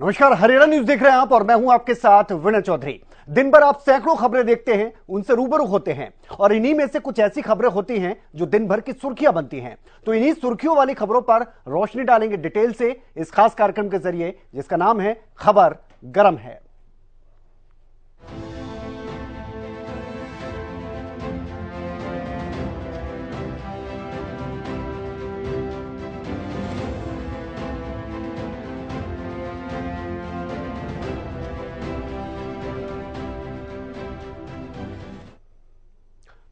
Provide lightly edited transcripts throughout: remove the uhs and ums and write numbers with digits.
नमस्कार, हरियाणा न्यूज देख रहे हैं आप और मैं हूं आपके साथ विनय चौधरी। दिन भर आप सैकड़ों खबरें देखते हैं, उनसे रूबरू होते हैं और इन्हीं में से कुछ ऐसी खबरें होती हैं जो दिन भर की सुर्खियां बनती हैं। तो इन्हीं सुर्खियों वाली खबरों पर रोशनी डालेंगे डिटेल से इस खास कार्यक्रम के जरिए जिसका नाम है खबर गरम है।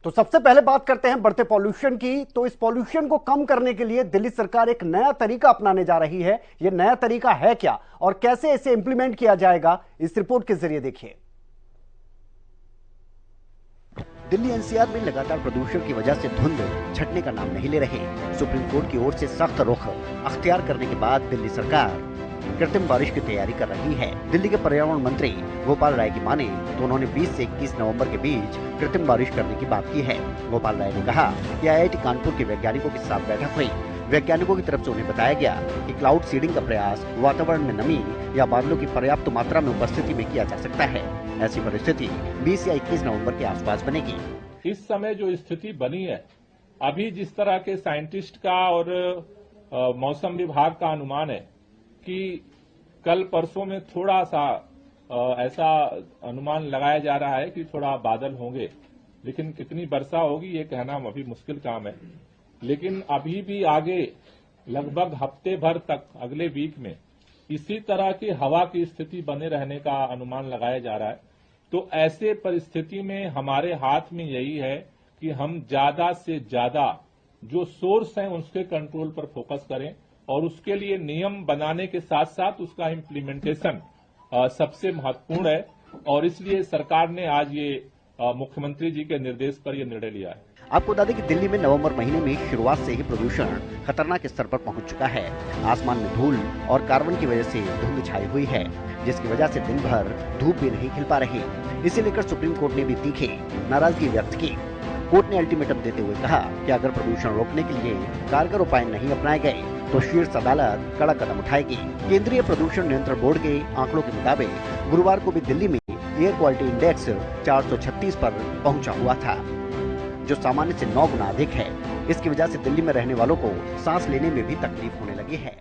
तो सबसे पहले बात करते हैं बढ़ते पॉल्यूशन की। तो इस पॉल्यूशन को कम करने के लिए दिल्ली सरकार एक नया तरीका अपनाने जा रही है। यह नया तरीका है क्या और कैसे इसे इंप्लीमेंट किया जाएगा, इस रिपोर्ट के जरिए देखिए। दिल्ली एनसीआर में लगातार प्रदूषण की वजह से धुंध छटने का नाम नहीं ले रहे। सुप्रीम कोर्ट की ओर से सख्त रुख अख्तियार करने के बाद दिल्ली सरकार कृत्रिम बारिश की तैयारी कर रही है। दिल्ली के पर्यावरण मंत्री गोपाल राय की माने तो उन्होंने 20 से 21 नवंबर के बीच कृत्रिम बारिश करने की बात की है। गोपाल राय ने कहा कि आईआईटी कानपुर के वैज्ञानिकों के साथ बैठक हुई। वैज्ञानिकों की तरफ से उन्हें बताया गया कि क्लाउड सीडिंग का प्रयास वातावरण में नमी या बादलों की पर्याप्त मात्रा में उपस्थिति में किया जा सकता है। ऐसी परिस्थिति 20 या 21 नवंबर के आसपास बनेगी। इस समय जो स्थिति बनी है, अभी जिस तरह के साइंटिस्ट का और मौसम विभाग का अनुमान है कि कल परसों में थोड़ा सा ऐसा अनुमान लगाया जा रहा है कि थोड़ा बादल होंगे, लेकिन कितनी वर्षा होगी ये कहना अभी मुश्किल काम है। लेकिन अभी भी आगे लगभग हफ्ते भर तक अगले वीक में इसी तरह की हवा की स्थिति बने रहने का अनुमान लगाया जा रहा है। तो ऐसे परिस्थिति में हमारे हाथ में यही है कि हम ज्यादा से ज्यादा जो सोर्स हैं उसके कंट्रोल पर फोकस करें और उसके लिए नियम बनाने के साथ साथ उसका इम्प्लीमेंटेशन सबसे महत्वपूर्ण है। और इसलिए सरकार ने आज ये मुख्यमंत्री जी के निर्देश पर यह निर्णय लिया है। आपको बता दें कि दिल्ली में नवंबर महीने में शुरुआत से ही प्रदूषण खतरनाक स्तर पर पहुंच चुका है। आसमान में धूल और कार्बन की वजह से धुंध छाई हुई है, जिसकी वजह से दिन भर धूप भी नहीं खिल पा रही। इसे लेकर सुप्रीम कोर्ट ने भी तीखी नाराजगी व्यक्त की। कोर्ट ने अल्टीमेटम देते हुए कहा कि अगर प्रदूषण रोकने के लिए कारगर उपाय नहीं अपनाए गए तो शीर्ष अदालत कड़ा कदम उठाएगी। केंद्रीय प्रदूषण नियंत्रण बोर्ड के आंकड़ों के मुताबिक गुरुवार को भी दिल्ली में एयर क्वालिटी इंडेक्स 436 पर पहुंचा हुआ था, जो सामान्य से 9 गुना अधिक है। इसकी वजह से दिल्ली में रहने वालों को सांस लेने में भी तकलीफ होने लगी है।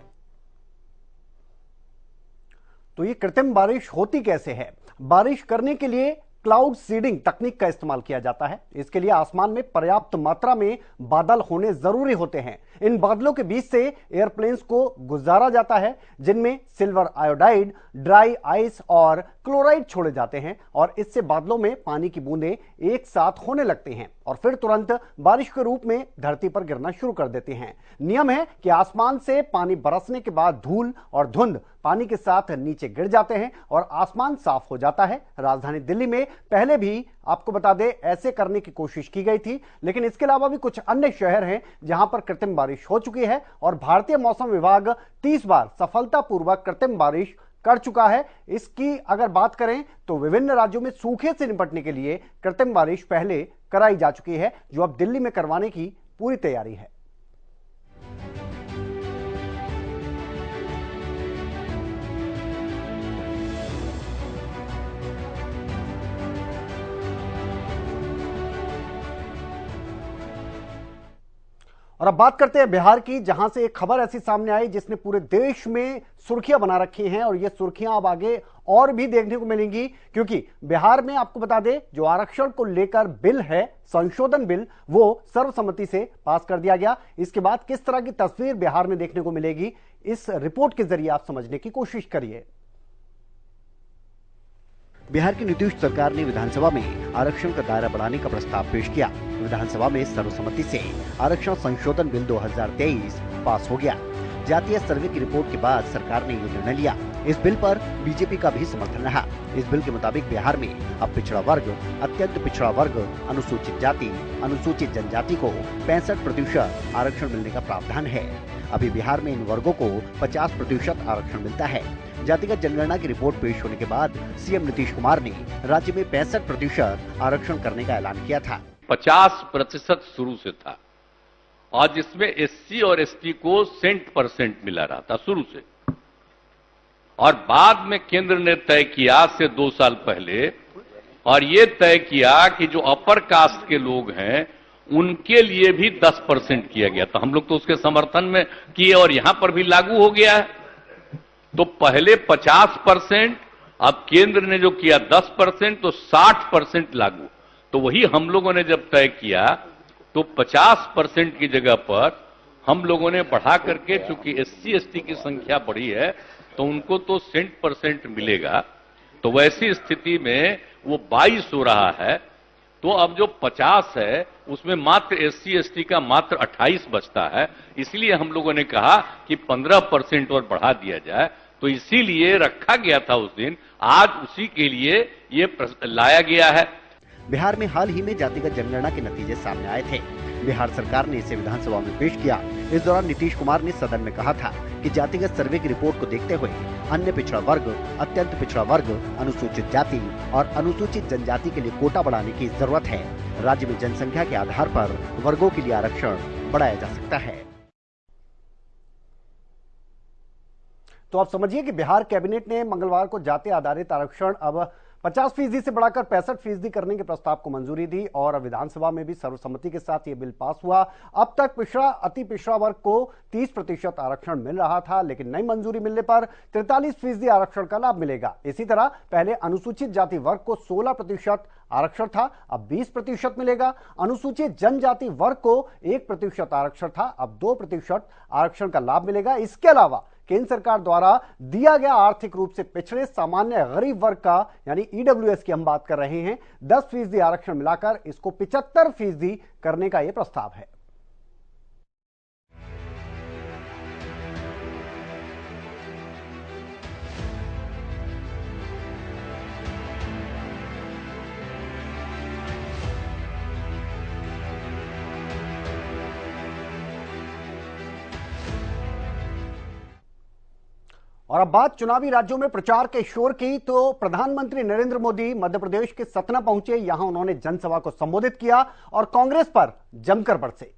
तो ये कृत्रिम बारिश होती कैसे है? बारिश करने के लिए क्लाउड सीडिंग तकनीक का इस्तेमाल किया जाता है। इसके लिए आसमान में पर्याप्त मात्रा में बादल होने जरूरी होते हैं। इन बादलों के बीच से एयरप्लेन्स को गुजारा जाता है, जिनमें सिल्वर आयोडाइड, ड्राई आइस और क्लोराइड छोड़े जाते हैं और इससे बादलों में पानी की बूंदें एक साथ होने लगती हैं और फिर तुरंत बारिश के रूप में धरती पर गिरना शुरू कर देती हैं। नियम है कि आसमान से पानी बरसने के बाद धूल और धुंध पानी के साथ नीचे गिर जाते हैं और आसमान साफ हो जाता है। राजधानी दिल्ली में पहले भी आपको बता दें ऐसे करने की कोशिश की गई थी, लेकिन इसके अलावा भी कुछ अन्य शहर हैं जहां पर कृत्रिम बारिश हो चुकी है और भारतीय मौसम विभाग 30 बार सफलतापूर्वक कृत्रिम बारिश कर चुका है। इसकी अगर बात करें तो विभिन्न राज्यों में सूखे से निपटने के लिए कृत्रिम बारिश पहले कराई जा चुकी है, जो अब दिल्ली में करवाने की पूरी तैयारी है। और अब बात करते हैं बिहार की, जहां से एक खबर ऐसी सामने आई जिसने पूरे देश में सुर्खियां बना रखी हैं और ये सुर्खियां अब आगे और भी देखने को मिलेंगी, क्योंकि बिहार में आपको बता दें जो आरक्षण को लेकर बिल है, संशोधन बिल, वो सर्वसम्मति से पास कर दिया गया। इसके बाद किस तरह की तस्वीर बिहार में देखने को मिलेगी, इस रिपोर्ट के जरिए आप समझने की कोशिश करिए। बिहार की नीतीश सरकार ने विधानसभा में आरक्षण का दायरा बढ़ाने का प्रस्ताव पेश किया। विधानसभा में सर्वसम्मति से आरक्षण संशोधन बिल 2023 पास हो गया। जातीय सर्वे की रिपोर्ट के बाद सरकार ने ये निर्णय लिया। इस बिल पर बीजेपी का भी समर्थन रहा। इस बिल के मुताबिक बिहार में अब पिछड़ा वर्ग, अत्यंत पिछड़ा वर्ग, अनुसूचित जाति, अनुसूचित जनजाति को 65% आरक्षण मिलने का प्रावधान है। अभी बिहार में इन वर्गों को 50% आरक्षण मिलता है। जातिगत जनगणना की रिपोर्ट पेश होने के बाद सीएम नीतीश कुमार ने राज्य में 65% आरक्षण करने का ऐलान किया था। 50% शुरू से था, आज इसमें एससी और एसटी को 100% मिला रहा था शुरू से। और बाद में केंद्र ने तय किया आज से 2 साल पहले, और ये तय किया कि जो अपर कास्ट के लोग हैं उनके लिए भी 10% किया गया। तो हम लोग तो उसके समर्थन में किए और यहां पर भी लागू हो गया है। तो पहले 50%, अब केंद्र ने जो किया 10%, तो 60% लागू। तो वही हम लोगों ने जब तय किया तो 50% की जगह पर हम लोगों ने बढ़ा करके, चूंकि SC ST की संख्या बढ़ी है तो उनको तो 100% मिलेगा। तो वैसी स्थिति में वो 22 हो रहा है। तो अब जो 50 है उसमें मात्र SC ST का मात्र 28 बचता है। इसलिए हम लोगों ने कहा कि 15% और बढ़ा दिया जाए। तो इसीलिए रखा गया था उस दिन, आज उसी के लिए ये लाया गया है। बिहार में हाल ही में जातिगत जनगणना के नतीजे सामने आए थे। बिहार सरकार ने इसे विधानसभा में पेश किया। इस दौरान नीतीश कुमार ने सदन में कहा था कि जातिगत सर्वे की रिपोर्ट को देखते हुए अन्य पिछड़ा वर्ग, अत्यंत पिछड़ा वर्ग, अनुसूचित जाति और अनुसूचित जनजाति के लिए कोटा बढ़ाने की जरूरत है। राज्य में जनसंख्या के आधार पर वर्गों के लिए आरक्षण बढ़ाया जा सकता है। तो आप समझिए कि बिहार कैबिनेट ने मंगलवार को जाति आधारित आरक्षण अब 50% से बढ़ाकर 65% करने के प्रस्ताव को मंजूरी दी और विधानसभा में भी सर्वसम्मति के साथ यह बिल पास हुआ। अब तक पिछड़ा, अति पिछड़ा वर्ग को 30% आरक्षण मिल रहा था, लेकिन नई मंजूरी मिलने पर 43% आरक्षण का लाभ मिलेगा। इसी तरह पहले अनुसूचित जाति वर्ग को 16% आरक्षण था, अब 20% मिलेगा। अनुसूचित जनजाति वर्ग को 1% आरक्षण था, अब 2% आरक्षण का लाभ मिलेगा। इसके अलावा केंद्र सरकार द्वारा दिया गया आर्थिक रूप से पिछड़े सामान्य गरीब वर्ग का, यानी EWS की हम बात कर रहे हैं, 10% आरक्षण मिलाकर इसको 75% करने का यह प्रस्ताव है। और अब बात चुनावी राज्यों में प्रचार के शोर की, तो प्रधानमंत्री नरेंद्र मोदी मध्य प्रदेश के सतना पहुंचे। यहां उन्होंने जनसभा को संबोधित किया और कांग्रेस पर जमकर बरसे।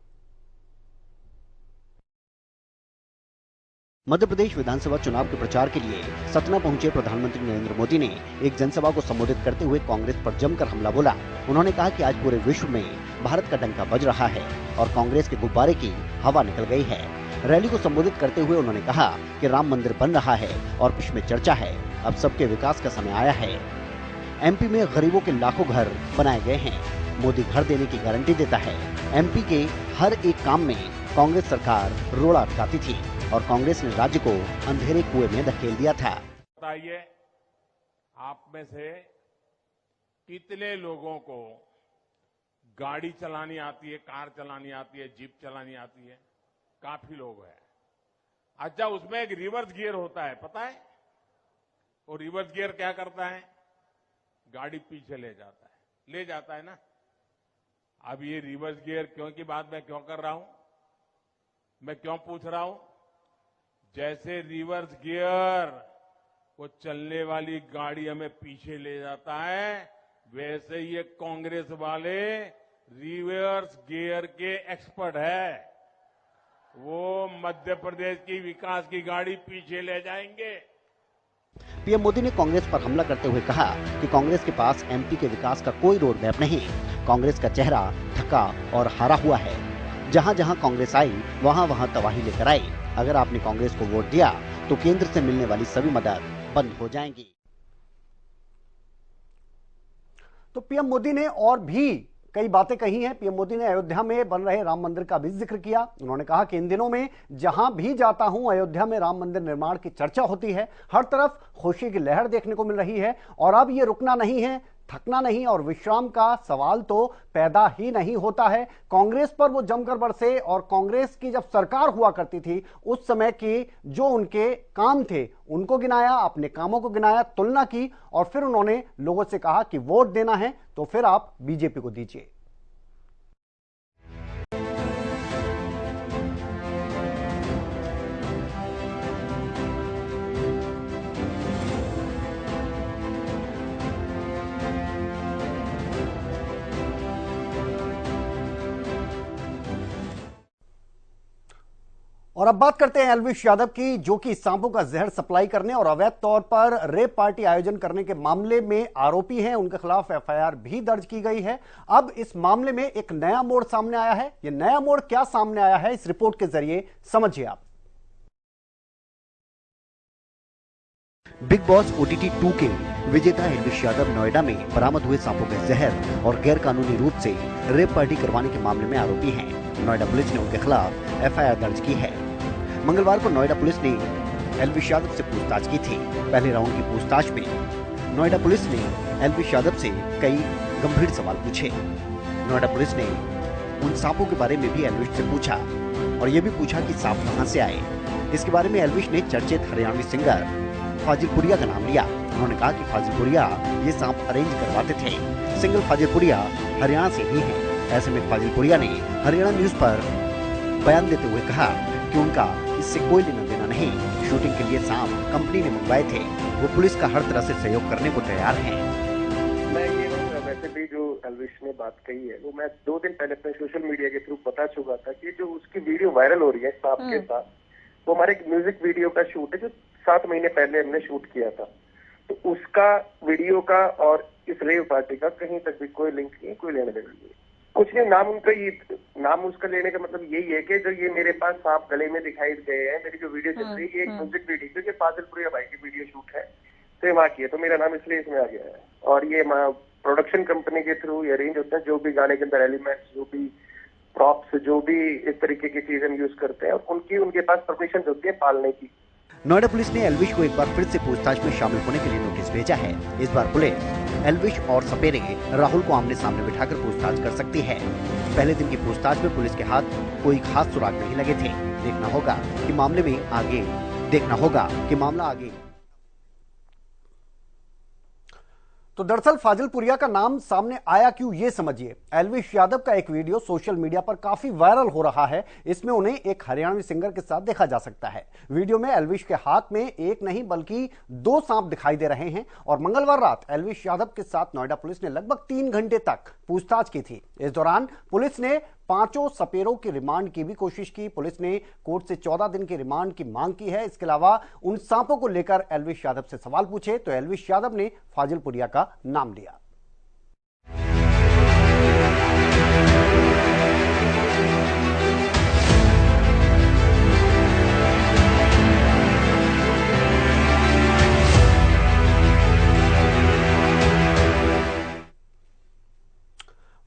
मध्य प्रदेश विधानसभा चुनाव के प्रचार के लिए सतना पहुंचे प्रधानमंत्री नरेंद्र मोदी ने एक जनसभा को संबोधित करते हुए कांग्रेस पर जमकर हमला बोला। उन्होंने कहा कि आज पूरे विश्व में भारत का डंका बज रहा है और कांग्रेस के गुब्बारे की हवा निकल गई है। रैली को संबोधित करते हुए उन्होंने कहा कि राम मंदिर बन रहा है और विश्व में चर्चा है, अब सबके विकास का समय आया है। MP में गरीबों के लाखों घर बनाए गए हैं। मोदी घर देने की गारंटी देता है। MP के हर एक काम में कांग्रेस सरकार रोड़ा अटकाती थी और कांग्रेस ने राज्य को अंधेरे कुएं में धकेल दिया था। बताइए, आप में से कितने लोगों को गाड़ी चलानी आती है, कार चलानी आती है, जीप चलानी आती है? काफी लोग हैं। अच्छा, उसमें एक रिवर्स गियर होता है, पता है? वो रिवर्स गियर क्या करता है? गाड़ी पीछे ले जाता है ना। अब ये रिवर्स गियर क्यों की बात मैं क्यों कर रहा हूं, मैं क्यों पूछ रहा हूं? जैसे रिवर्स गियर वो चलने वाली गाड़ी हमें पीछे ले जाता है, वैसे ये कांग्रेस वाले रिवर्स गियर के एक्सपर्ट है। वो मध्य प्रदेश की विकास की गाड़ी पीछे ले जाएंगे। पीएम मोदी ने कांग्रेस पर हमला करते हुए कहा कि कांग्रेस के पास MP के विकास का कोई रोड मैप नहीं। कांग्रेस का चेहरा थका और हारा हुआ है। जहां जहां कांग्रेस आई वहां वहां तबाही लेकर आई। अगर आपने कांग्रेस को वोट दिया तो केंद्र से मिलने वाली सभी मदद बंद हो जाएंगी। तो पीएम मोदी ने और भी कई बातें कही हैं। पीएम मोदी ने अयोध्या में बन रहे राम मंदिर का भी जिक्र किया। उन्होंने कहा कि इन दिनों में जहां भी जाता हूं अयोध्या में राम मंदिर निर्माण की चर्चा होती है, हर तरफ खुशी की लहर देखने को मिल रही है और अब ये रुकना नहीं है, थकना नहीं और विश्राम का सवाल तो पैदा ही नहीं होता है। कांग्रेस पर वो जमकर बरसे और कांग्रेस की जब सरकार हुआ करती थी उस समय की जो उनके काम थे उनको गिनाया, अपने कामों को गिनाया, तुलना की और फिर उन्होंने लोगों से कहा कि वोट देना है तो फिर आप बीजेपी को दीजिए। और अब बात करते हैं एल्विश यादव की, जो कि सांपों का जहर सप्लाई करने और अवैध तौर पर रेप पार्टी आयोजन करने के मामले में आरोपी हैं। उनके खिलाफ एफआईआर भी दर्ज की गई है। अब इस मामले में एक नया मोड़ सामने आया है। यह नया मोड़ क्या सामने आया है, इस रिपोर्ट के जरिए समझिए आप। बिग बॉस OTT 2 के विजेता एल्विश यादव नोएडा में बरामद हुए सांपों के जहर और गैर कानूनी रूप से रेप पार्टी करवाने के मामले में आरोपी हैं। नोएडा पुलिस ने उनके खिलाफ एफआईआर दर्ज की है। मंगलवार को नोएडा पुलिस ने एल्विश यादव से पूछताछ की थी। पहले राउंड की पूछताछ में नोएडा पुलिस ने एल्विश यादव से कई गंभीर सवाल पूछे। नोएडा पुलिस ने उन सांपों के बारे में भी एल्विश से पूछा और ये भी पूछा कि सांप कहां से आए। इसके बारे में एल्विश ने चर्चित हरियाणवी सिंगर फाजिलपुरिया का नाम लिया। उन्होंने कहा कि फाजिलपुरिया ये सांप अरेंज करवाते थे। सिंगर फाजिलपुरिया हरियाणा से ही हैं। ऐसे में फाजिलपुरिया ने हरियाणा न्यूज पर बयान देते हुए कहा कि उनका इससे कोई लेना देना नहीं। शूटिंग के लिए सांप कंपनी ने मंगवाए थे। वो पुलिस का हर तरह से सहयोग करने को तैयार हैं। मैं ये वैसे भी जो एल्विश ने बात कही है वो मैं 2 दिन पहले अपने सोशल मीडिया के थ्रू बता चुका था कि जो उसकी वीडियो वायरल हो रही है सांप के साथ, वो हमारे एक म्यूजिक वीडियो का शूट है जो 7 महीने पहले हमने शूट किया था। तो उसका वीडियो का और इस रेव पार्टी का कहीं तक भी कोई लिंक नहीं, कोई लेने देना नहीं। कुछ नहीं, नाम उसका लेने का मतलब यही है कि जो ये मेरे पास सांप गले में दिखाई गए हैं, मेरी जो वीडियो चल रही है ये एक म्यूजिक वीडियो, क्योंकि फाजिलपुरिया भाई की वीडियो शूट है तो वहाँ की है, तो मेरा नाम इसलिए इसमें आ गया है। और ये प्रोडक्शन कंपनी के थ्रू ये अरेंज होता है, जो भी गाने के अंदर एलिमेंट्स, जो भी प्रॉप्स, जो भी इस तरीके की चीज हम यूज करते हैं, और उनके पास परमिशन होती है पालने की। नोएडा पुलिस ने एल्विश को एक बार फिर से पूछताछ में शामिल होने के लिए नोटिस भेजा है। इस बार पुलिस एल्विश और सपेरे राहुल को आमने सामने बिठाकर पूछताछ कर सकती है। पहले दिन की पूछताछ में पुलिस के हाथ कोई खास सुराग नहीं लगे थे। देखना होगा कि मामला आगे। तो दरअसल फाजिलपुरिया का नाम सामने आया क्यों, ये समझिए। एल्विश यादव का एक वीडियो सोशल मीडिया पर काफी वायरल हो रहा है। इसमें उन्हें एक हरियाणवी सिंगर के साथ देखा जा सकता है। वीडियो में एल्विश के हाथ में एक नहीं बल्कि 2 सांप दिखाई दे रहे हैं। और मंगलवार रात एल्विश यादव के साथ नोएडा पुलिस ने लगभग 3 घंटे तक पूछताछ की थी। इस दौरान पुलिस ने 5 सपेरों की रिमांड की भी कोशिश की। पुलिस ने कोर्ट से 14 दिन की रिमांड की मांग की है। इसके अलावा उन सांपों को लेकर एल्विश यादव से सवाल पूछे तो एल्विश यादव ने फाजिलपुरिया का नाम लिया।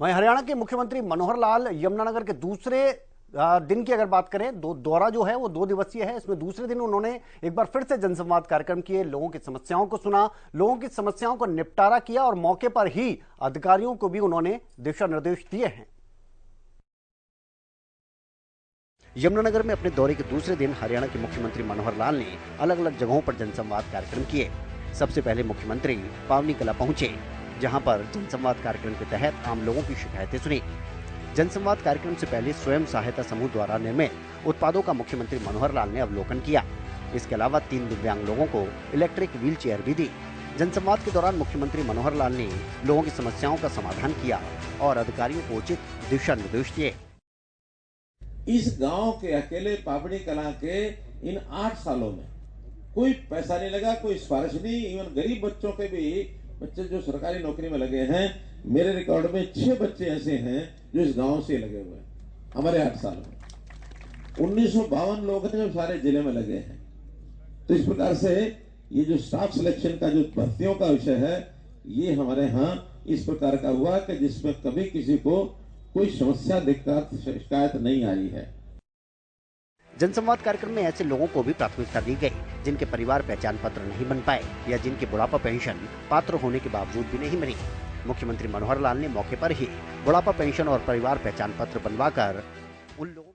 वहीं हरियाणा के मुख्यमंत्री मनोहर लाल यमुनानगर के दूसरे दिन की अगर बात करें, दौरा जो है वो 2 दिवसीय है। इसमें दूसरे दिन उन्होंने एक बार फिर से जनसंवाद कार्यक्रम किए, लोगों की समस्याओं को सुना, लोगों की समस्याओं को निपटारा किया और मौके पर ही अधिकारियों को भी उन्होंने दिशा निर्देश दिए हैं। यमुनानगर में अपने दौरे के दूसरे दिन हरियाणा के मुख्यमंत्री मनोहर लाल ने अलग अलग जगहों पर जनसंवाद कार्यक्रम किए। सबसे पहले मुख्यमंत्री पावनी कला पहुंचे, जहां पर जनसंवाद कार्यक्रम के तहत आम लोगों की शिकायतें सुनी। जनसंवाद कार्यक्रम से पहले स्वयं सहायता समूह द्वारा निर्मित उत्पादों का मुख्यमंत्री मनोहर लाल ने अवलोकन किया। इसके अलावा 3 दिव्यांग लोगों को इलेक्ट्रिक व्हील चेयर भी दी। जनसंवाद के दौरान मुख्यमंत्री मनोहर लाल ने लोगों की समस्याओं का समाधान किया और अधिकारियों को उचित दिशा निर्देश दिए। इस गांव के अकेले पावनी कला के इन 8 सालों में कोई पैसा नहीं लगा, कोई सिफारिश नहीं। इवन गरीब बच्चों के भी बच्चे जो सरकारी नौकरी में लगे हैं, मेरे रिकॉर्ड में 6 बच्चे ऐसे हैं जो इस गांव से लगे हुए हैं हमारे 8 साल में। 1952 लोग हैं जो सारे जिले में लगे हैं। तो इस प्रकार से ये जो स्टाफ सिलेक्शन का जो भर्तियों का विषय है, ये हमारे यहाँ इस प्रकार का हुआ कि जिसमें कभी किसी को कोई समस्या, दिक्कत, शिकायत नहीं आई है। जनसंवाद कार्यक्रम में ऐसे लोगों को भी प्राथमिकता दी गई जिनके परिवार पहचान पत्र नहीं बन पाए या जिनके बुढ़ापा पेंशन पात्र होने के बावजूद भी नहीं बनी। मुख्यमंत्री मनोहर लाल ने मौके पर ही बुढ़ापा पेंशन और परिवार पहचान पत्र बनवाकर उन लोगों।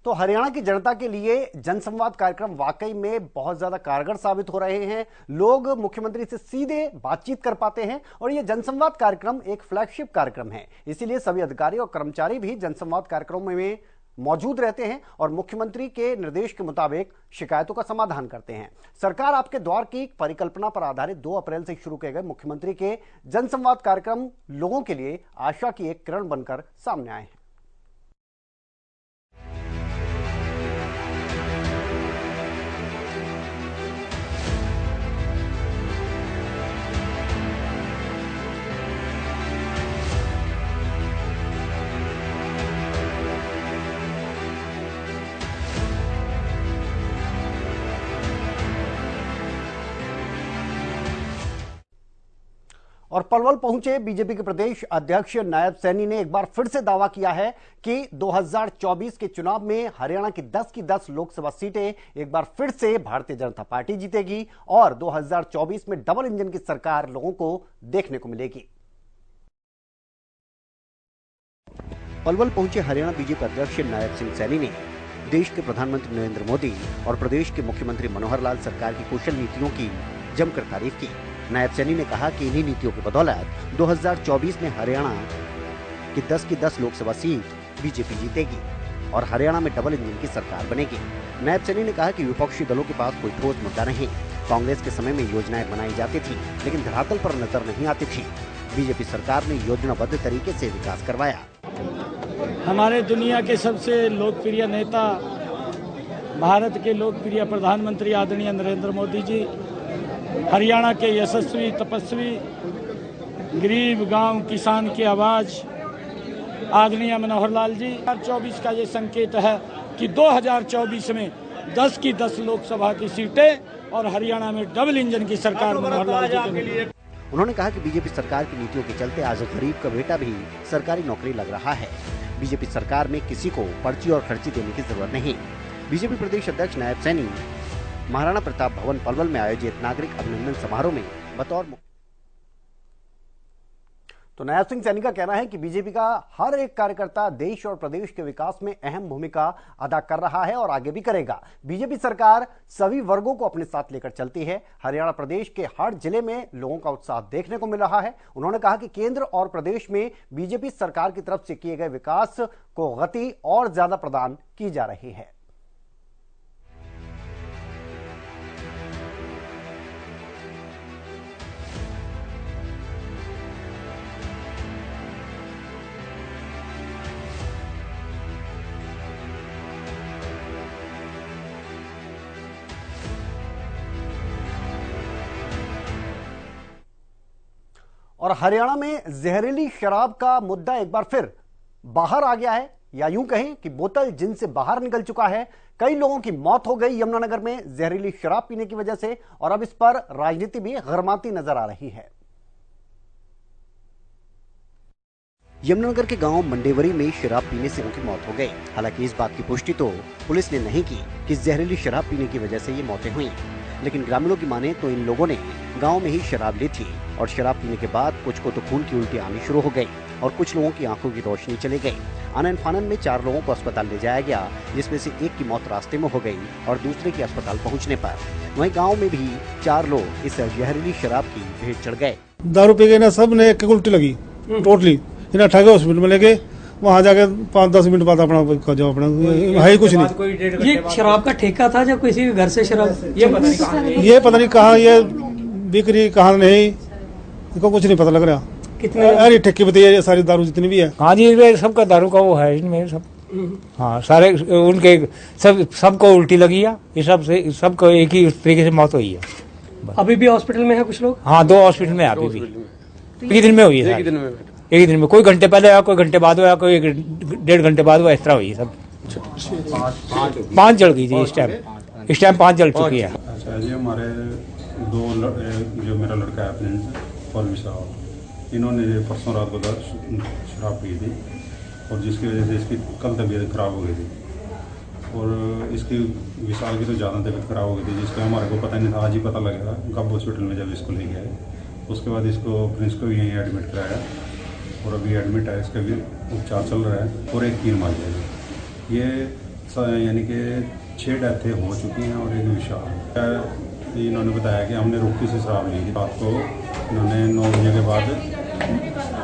तो हरियाणा की जनता के लिए जनसंवाद कार्यक्रम वाकई में बहुत ज्यादा कारगर साबित हो रहे हैं। लोग मुख्यमंत्री से सीधे बातचीत कर पाते हैं और यह जनसंवाद कार्यक्रम एक फ्लैगशिप कार्यक्रम है। इसीलिए सभी अधिकारी और कर्मचारी भी जनसंवाद कार्यक्रमों में मौजूद रहते हैं और मुख्यमंत्री के निर्देश के मुताबिक शिकायतों का समाधान करते हैं। सरकार आपके द्वार की परिकल्पना पर आधारित 2 अप्रैल से शुरू किए गए मुख्यमंत्री के जनसंवाद कार्यक्रम लोगों के लिए आशा की एक किरण बनकर सामने आए हैं। और पलवल पहुंचे बीजेपी के प्रदेश अध्यक्ष नायब सैनी ने एक बार फिर से दावा किया है कि 2024 के चुनाव में हरियाणा की 10 लोकसभा सीटें एक बार फिर से भारतीय जनता पार्टी जीतेगी और 2024 में डबल इंजन की सरकार लोगों को देखने को मिलेगी। पलवल पहुंचे हरियाणा बीजेपी अध्यक्ष नायब सिंह सैनी ने देश के प्रधानमंत्री नरेंद्र मोदी और प्रदेश के मुख्यमंत्री मनोहर लाल सरकार की कुशल नीतियों की जमकर तारीफ की। नायब सैनी ने कहा कि इन्हीं नीतियों की बदौलत 2024 में हरियाणा की 10 लोकसभा सीट बीजेपी जीतेगी और हरियाणा में डबल इंजन की सरकार बनेगी। नायब सैनी ने कहा कि विपक्षी दलों के पास कोई ठोस मुद्दा नहीं। कांग्रेस के समय में योजनाएं बनाई जाती थी लेकिन धरातल पर नजर नहीं आती थी। बीजेपी सरकार ने योजनाबद्ध तरीके से विकास करवाया। हमारे दुनिया के सबसे लोकप्रिय नेता, भारत के लोकप्रिय प्रधानमंत्री आदरणीय नरेंद्र मोदी जी, हरियाणा के यशस्वी तपस्वी, गरीब गांव किसान की आवाज आदरणीय मनोहर लाल जी। 2024 का ये संकेत है कि 2024 में 10 लोकसभा की सीटें और हरियाणा में डबल इंजन की सरकार मनोहर लाल जी के लिए। उन्होंने कहा कि बीजेपी सरकार की नीतियों के चलते आज गरीब का बेटा भी सरकारी नौकरी लग रहा है। बीजेपी सरकार में किसी को पर्ची और खर्ची देने की जरूरत नहीं। बीजेपी प्रदेश अध्यक्ष नायब सैनी महाराणा प्रताप भवन पलवल में आयोजित नागरिक अभिनंदन समारोह में बतौर तो नायब सिंह सैनी का कहना है कि बीजेपी का हर एक कार्यकर्ता देश और प्रदेश के विकास में अहम भूमिका अदा कर रहा है और आगे भी करेगा। बीजेपी सरकार सभी वर्गों को अपने साथ लेकर चलती है। हरियाणा प्रदेश के हर जिले में लोगों का उत्साह देखने को मिल रहा है। उन्होंने कहा कि केंद्र और प्रदेश में बीजेपी सरकार की तरफ से किए गए विकास को गति और ज्यादा प्रदान की जा रही है। और हरियाणा में जहरीली शराब का मुद्दा एक बार फिर बाहर आ गया है, या यूं कहें कि बोतल जिन से बाहर निकल चुका है। कई लोगों की मौत हो गई यमुनानगर में जहरीली शराब पीने की वजह से और अब इस पर राजनीति भी गरमाती नजर आ रही है। यमुनानगर के गांव मंडेवरी में शराब पीने से उनकी मौत हो गई। हालांकि इस बात की पुष्टि तो पुलिस ने नहीं की कि जहरीली शराब पीने की वजह से ये मौतें हुई, लेकिन ग्रामीणों की माने तो इन लोगों ने गांव में ही शराब ली थी और शराब पीने के बाद कुछ को तो खून की उल्टी आनी शुरू हो गई और कुछ लोगों की आंखों की रोशनी चली गई। आनन फानन में 4 लोगों को अस्पताल ले जाया गया, जिसमें से एक की मौत रास्ते में हो गई और दूसरे की अस्पताल पहुंचने पर वहीं गांव में भी 4 लोग इस जहरीली शराब की भेंट चढ़ गए। दारू पी गए ना, सब ने एक उल्टी लगी टोटली। इन्हें उठा के हॉस्पिटल में लेके वहाँ जाके 5-10 मिनट बाद अपना जाओ अपना है ही कुछ नहीं। ये शराब का ठेका था या किसी घर से शराब? ये पता नहीं कहाँ ये बिक रही कहाँ नहीं, इसको कुछ नहीं पता लग रहा। कितने अरे ठेके पे ये सारी दारू जितनी भी है। हाँ जी, सबका दारू का वो है इनमें सब। हाँ, सारे उनके सबको उल्टी लगी है, ये सबको एक ही तरीके से मौत हुई है। अभी भी हॉस्पिटल में है कुछ लोग? हाँ, 2 हॉस्पिटल में अभी भी। एक ही दिन में हुई है, एक ही दिन में। कोई घंटे पहले आया, कोई घंटे बाद हुआ, कोई 1.5 घंटे बाद हुआ, इस तरह हुई सब। 5 जल गई थी इस टाइम 5 जल चुकी है। अच्छा जी, हमारे 2 जो मेरा लड़का है अपने पलवी साहब, इन्होंने परसों रात को शराब पी थी और जिसकी वजह से इसकी कल तबीयत खराब हो गई थी और इसकी विशाल की तो ज़्यादा तबीयत खराब हो गई थी, जिसका हमारे को पता नहीं था। आज ही पता लगेगा कब हॉस्पिटल में जब इसको ले गए। उसके बाद इसको प्रिंस को भी यहीं एडमिट कराया और अभी एडमिट है, इसका भी उपचार चल रहा है और एक 3 मार जाएगा। ये यानी कि 6 डेथें हो चुकी हैं और एक विशाल। इन्होंने बताया कि हमने रुकी से शराब ली थी रात को। इन्होंने 9 बजे के बाद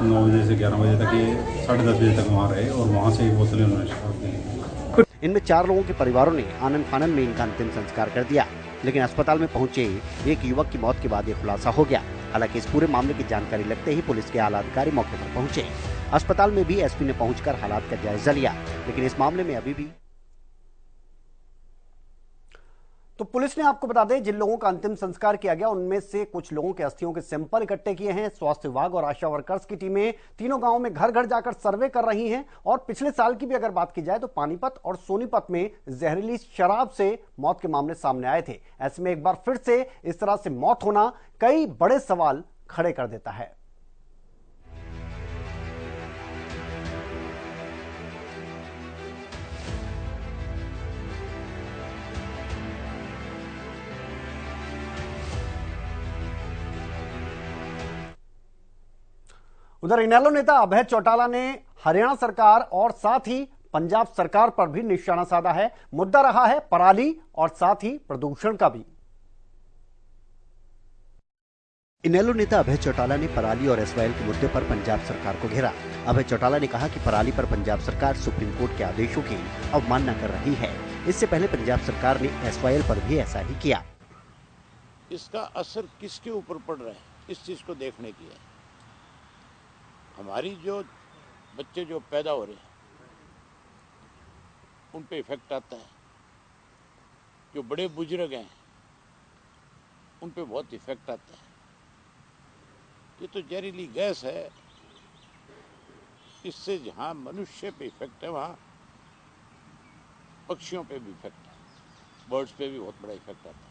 9 बजे से 11 बजे तक, ये 10:30 बजे तक वहाँ रहे और वहाँ से एक बोतलें उन्होंने शराब दी। इनमें 4 लोगों के परिवारों ने आनन फानन में इनका अंतिम संस्कार कर दिया, लेकिन अस्पताल में पहुंचे एक युवक की मौत के बाद ये खुलासा हो गया। हालांकि इस पूरे मामले की जानकारी लगते ही पुलिस के आला अधिकारी मौके पर पहुंचे। अस्पताल में भी एसपी ने पहुंचकर हालात का जायजा लिया, लेकिन इस मामले में अभी भी तो पुलिस ने, आपको बता दें, जिन लोगों का अंतिम संस्कार किया गया उनमें से कुछ लोगों के अस्थियों के सैंपल इकट्ठे किए हैं। स्वास्थ्य विभाग और आशा वर्कर्स की टीमें तीनों गांवों में घर घर जाकर सर्वे कर रही हैं। और पिछले साल की भी अगर बात की जाए तो पानीपत और सोनीपत में जहरीली शराब से मौत के मामले सामने आए थे। ऐसे में एक बार फिर से इस तरह से मौत होना कई बड़े सवाल खड़े कर देता है। उधर इनेलो नेता अभय चौटाला ने हरियाणा सरकार और साथ ही पंजाब सरकार पर भी निशाना साधा है। मुद्दा रहा है पराली और साथ ही प्रदूषण का भी। इनेलो नेता अभय चौटाला ने पराली और एसवाईएल के मुद्दे पर पंजाब सरकार को घेरा। अभय चौटाला ने कहा कि पराली पर पंजाब सरकार सुप्रीम कोर्ट के आदेशों की अवमानना कर रही है। इससे पहले पंजाब सरकार ने एसवाईएल पर भी ऐसा ही किया। इसका असर किसके ऊपर पड़ रहा है, इस चीज को देखने की है। हमारी जो बच्चे जो पैदा हो रहे हैं उन पे इफेक्ट आता है, जो बड़े बुजुर्ग हैं उन पे बहुत इफेक्ट आता है। ये तो जहरीली गैस है, इससे जहां मनुष्य पे इफेक्ट है वहां पक्षियों पे भी इफेक्ट है, बर्ड्स पे भी बहुत बड़ा इफेक्ट आता है।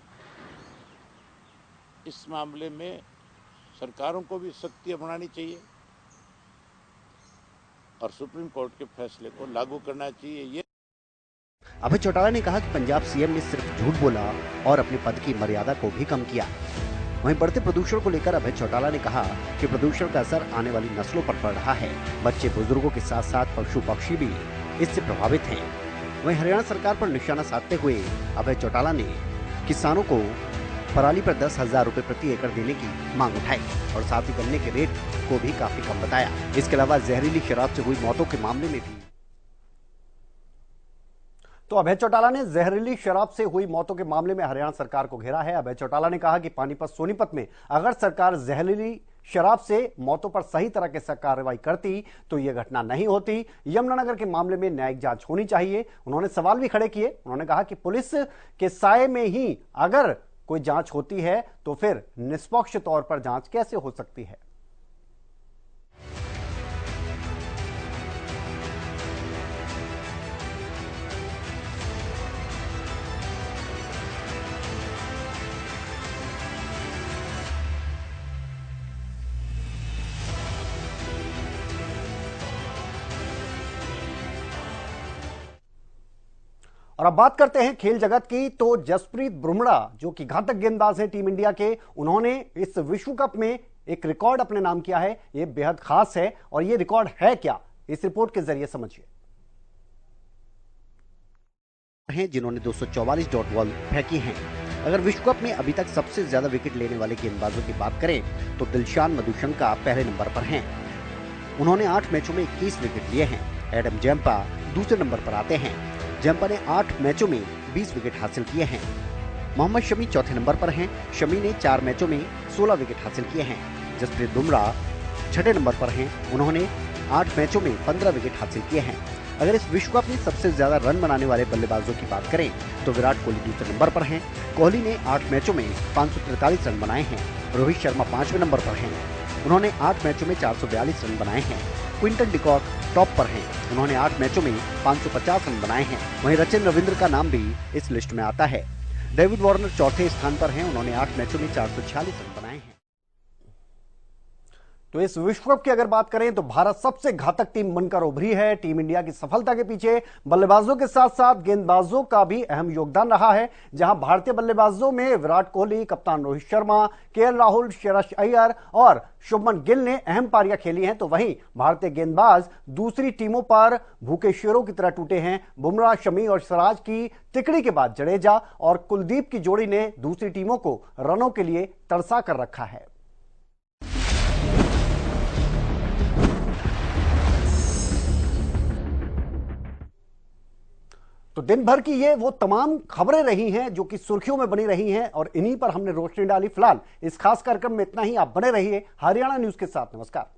इस मामले में सरकारों को भी सख्ती अपनानी चाहिए और सुप्रीम कोर्ट के फैसले को लागू करना चाहिए। ये अभय चौटाला ने कहा कि पंजाब सीएम ने सिर्फ झूठ बोला और अपने पद की मर्यादा को भी कम किया। वहीं बढ़ते प्रदूषण को लेकर अभय चौटाला ने कहा कि प्रदूषण का असर आने वाली नस्लों पर पड़ रहा है। बच्चे बुजुर्गों के साथ साथ पशु पक्षी भी इससे प्रभावित हैं। वहीं हरियाणा सरकार पर निशाना साधते हुए अभय चौटाला ने किसानों को पराली पर 10,000 रुपए प्रति एकड़ देने की मांग उठाई और साथ ही गन्ने के रेट को भी काफी कम बताया। इसके अलावा जहरीली शराब से हुई मौतों के मामले में भी। तो अभय चौटाला ने जहरीली शराब से हुई मौतों के मामले में हरियाणा सरकार को घेरा है। अभय चौटाला ने कहा कि पानीपत सोनीपत में अगर सरकार जहरीली शराब से मौतों पर सही तरह से कार्रवाई करती तो यह घटना नहीं होती। यमुनानगर के मामले में न्यायिक जांच होनी चाहिए। उन्होंने सवाल भी खड़े किए। उन्होंने कहा कि पुलिस के साये में ही अगर कोई जांच होती है तो फिर निष्पक्ष तौर पर जांच कैसे हो सकती है। और अब बात करते हैं खेल जगत की। तो जसप्रीत बुमराह जो कि घातक गेंदबाज हैं टीम इंडिया के, उन्होंने इस विश्व कप में एक रिकॉर्ड अपने नाम किया है। यह बेहद खास है और यह रिकॉर्ड है क्या, इस रिपोर्ट के जरिए समझिए। हैं जिन्होंने 244 डॉट बॉल फेंकी हैं। अगर विश्व कप में अभी तक सबसे ज्यादा विकेट लेने वाले गेंदबाजों की बात करें तो दिलशान मधुशंका पहले नंबर पर हैं। उन्होंने 8 मैचों में 21 विकेट लिए हैं। एडम जैम्पा दूसरे नंबर पर आते हैं। जैम्पा ने 8 मैचों में 20 विकेट हासिल किए हैं। मोहम्मद शमी चौथे नंबर पर हैं। शमी ने 4 मैचों में 16 विकेट हासिल किए हैं। जसप्रीत बुमराह छठे नंबर पर हैं। उन्होंने 8 मैचों में 15 विकेट हासिल किए हैं। अगर इस विश्व कप में सबसे ज्यादा रन बनाने वाले बल्लेबाजों की बात करें तो विराट कोहली दूसरे नंबर पर हैं। कोहली ने 8 मैचों में 543 रन बनाए हैं। रोहित शर्मा 5वें नंबर पर हैं। उन्होंने 8 मैचों में 442 रन बनाए हैं। क्विंटन डिकॉक टॉप पर हैं। उन्होंने 8 मैचों में 550 रन बनाए हैं। वहीं सचिन रविंद्र का नाम भी इस लिस्ट में आता है। डेविड वार्नर चौथे स्थान पर हैं। उन्होंने 8 मैचों में 446 रन बनाए हैं। तो इस विश्व कप की अगर बात करें तो भारत सबसे घातक टीम बनकर उभरी है। टीम इंडिया की सफलता के पीछे बल्लेबाजों के साथ साथ गेंदबाजों का भी अहम योगदान रहा है। जहां भारतीय बल्लेबाजों में विराट कोहली, कप्तान रोहित शर्मा, केएल राहुल, श्रेयस अय्यर और शुभमन गिल ने अहम पारियां खेली हैं। तो वहीं भारतीय गेंदबाज दूसरी टीमों पर भूखे शेरों की तरह टूटे हैं। बुमराह, शमी और सिराज की तिकड़ी के बाद जडेजा और कुलदीप की जोड़ी ने दूसरी टीमों को रनों के लिए तरसा कर रखा है। तो दिन भर की ये वो तमाम खबरें रही हैं जो कि सुर्खियों में बनी रही हैं और इन्हीं पर हमने रोशनी डाली। फिलहाल इस खास कार्यक्रम में इतना ही। आप बने रहिए हरियाणा न्यूज के साथ। नमस्कार।